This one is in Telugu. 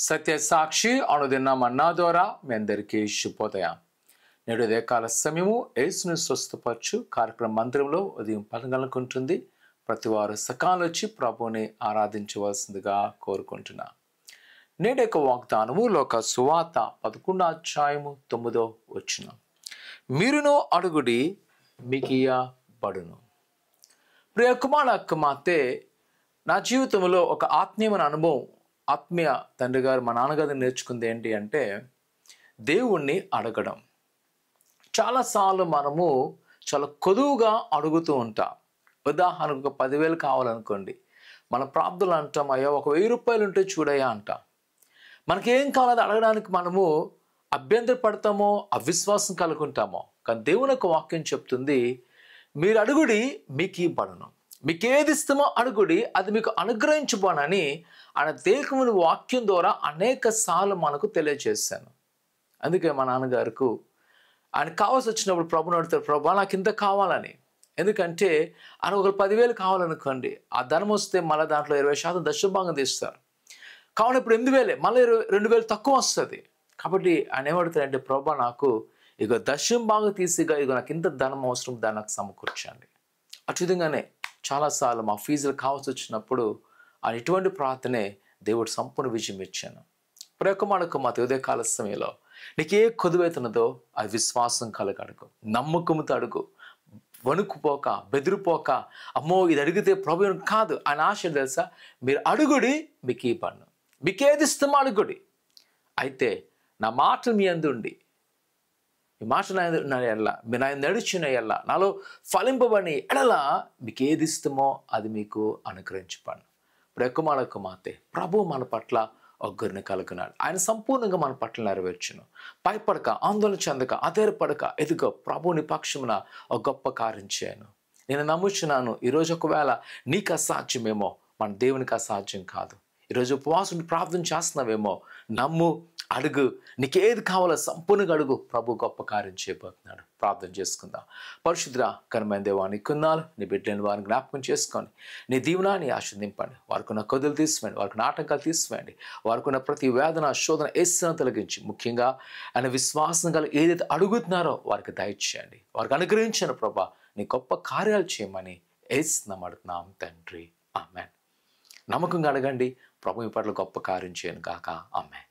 సత్యసాక్షి అనుదిన మన్నా ద్వారా మీ అందరికీ శుభోదయం. నేడు ఉదయకాల సమయము యేసును స్వస్థపరచు కార్యక్రమం మందిరంలో ఉదయం 10 గంటలకు ఉంటుంది. ప్రతి వారు సకాలం వచ్చి ప్రభువుని ఆరాధించవలసిందిగా కోరుకుంటున్నా. నేడు యొక్క వాగ్దానము లోక సువార్త 11వ అధ్యాయము 9వ వచనం. మీరును అడుగుడి మీకియ్యబడును. ప్రియ కుమార కుమార్తె, నా జీవితంలో ఒక ఆత్మీయమైన అనుభవం, ఆత్మీయ తండ్రి గారు మా నాన్నగారు నేర్చుకుంది ఏంటి అంటే దేవుణ్ణి అడగడం. చాలాసార్లు మనము చాలా కొదువుగా అడుగుతూ ఉంటాం. ఉదాహరణకు 10,000 కావాలనుకోండి, మన ప్రార్థనలు అంటాం, అయ్యా ఒక 1,000 రూపాయలు ఉంటే చూడయ్యా అంటాం. మనకేం కావాలో అడగడానికి మనము అభ్యంతర పడతామో, అవిశ్వాసం కలుగుంటామో. కానీ దేవుని యొక్క వాక్యం చెప్తుంది, మీరు అడుగుడి మీకు ఇవ్వబడును, మీకు ఏది ఇష్టమో అడుగుడి అది మీకు అనుగ్రహించబోనని ఆయన దేవుని వాక్యం ద్వారా అనేక సార్లు మనకు తెలియజేశాను. అందుకే మా నాన్నగారికి ఆయన కావాల్సి వచ్చినప్పుడు ప్రభుని అడుగుతారు, ప్రభు నాకు ఇంత కావాలని. ఎందుకంటే ఆయన ఒక 10,000 కావాలనుకోండి, ఆ ధనం వస్తే మళ్ళీ దాంట్లో 20% దశభాగం తీస్తారు. కావున ఇప్పుడు 8,000 మళ్ళీ 2,000 తక్కువ వస్తుంది. కాబట్టి ఆయన ఏమడుగుతారంటే, ప్రభు నాకు ఇక దశభాగం తీసిగా ఇక నాకు ఇంత ధనం అవసరం, దాన్ని నాకు సమకూర్చండి. అటు విధంగానే చాలాసార్లు మా ఫీజులు కావాల్సి వచ్చినప్పుడు ఆయన ఇటువంటి ప్రార్థనే దేవుడు సంపూర్ణ విజయం ఇచ్చాను. ప్రియకుమారుకు మా ఉదయకాల సమయంలో నీకు ఏ కొదువైతున్నదో అది విశ్వాసం కలిగి అడుగు, నమ్మకంతో అడుగు, వణుకుపోక బెదిరిపోక అమ్మో ఇది అడిగితే ప్రభు కాదు. ఆయన ఆశ తెలుసా, మీరు అడుగుడి మీకు ఇవ్వబడును, మీకు ఏది ఇష్టమో అడుగుడి. అయితే నా మాటలు మీ అందు ఉండి, ఈ మాట నా ఎడల మీరు నా నడిచిన ఎడల నాలో ఫలింపబడి ఎడల మీకు ఏది ఇష్టమో అది మీకు అనుగ్రహించబడును. ప్రియకుమార కుమార్తె, ప్రభు మన పట్ల ఒక్కరిని కలుగున్నాడు. ఆయన సంపూర్ణంగా మన పట్ల నెరవేర్చును. భయపడక, ఆందోళన చెందక, ఆధారపడక ఎదుగో, ప్రభుని పక్షమున ఒక గొప్ప కార్యం చేయను. నేను నమ్ముచున్నాను, ఈరోజు ఒకవేళ నీకు అసాధ్యమేమో, మన దేవునికి అసాధ్యం కాదు. ఈరోజు ఉపవాసం ప్రార్థన చేస్తున్నావేమో, నమ్ము, అడుగు, నీకు ఏది కావాలో సంపూర్ణంగా అడుగు, ప్రభు గొప్ప కార్యం చేయబోతున్నాడు. ప్రార్థన చేసుకుందాం. పరిశుద్ధ ఘనమైన దేవా, నీ కొన్నాళ్ళు నీ బిడ్డలను వారిని జ్ఞాపకం చేసుకొని నీ దీవెనాన్ని ఆశీర్వదింపండి. వారికున్న కొదులు తీసివేయండి, వారికి ఆటంకాలు తీసివేయండి, వారికున్న ప్రతి వేదన శోధన యేసును తొలగించి, ముఖ్యంగా ఆయన విశ్వాసం గల ఏదైతే అడుగుతున్నారో వారికి దయచేయండి, వారికి అనుగ్రహించండి. ప్రభా నీ గొప్ప కార్యాలు చేయమని యేసునామమున అడుగుతున్నాం తండ్రి, ఆమేన్. నమ్మకంగా అడగండి, ప్రభు మీ పట్ల గొప్ప కార్యం చేయను గాక. ఆమేన్.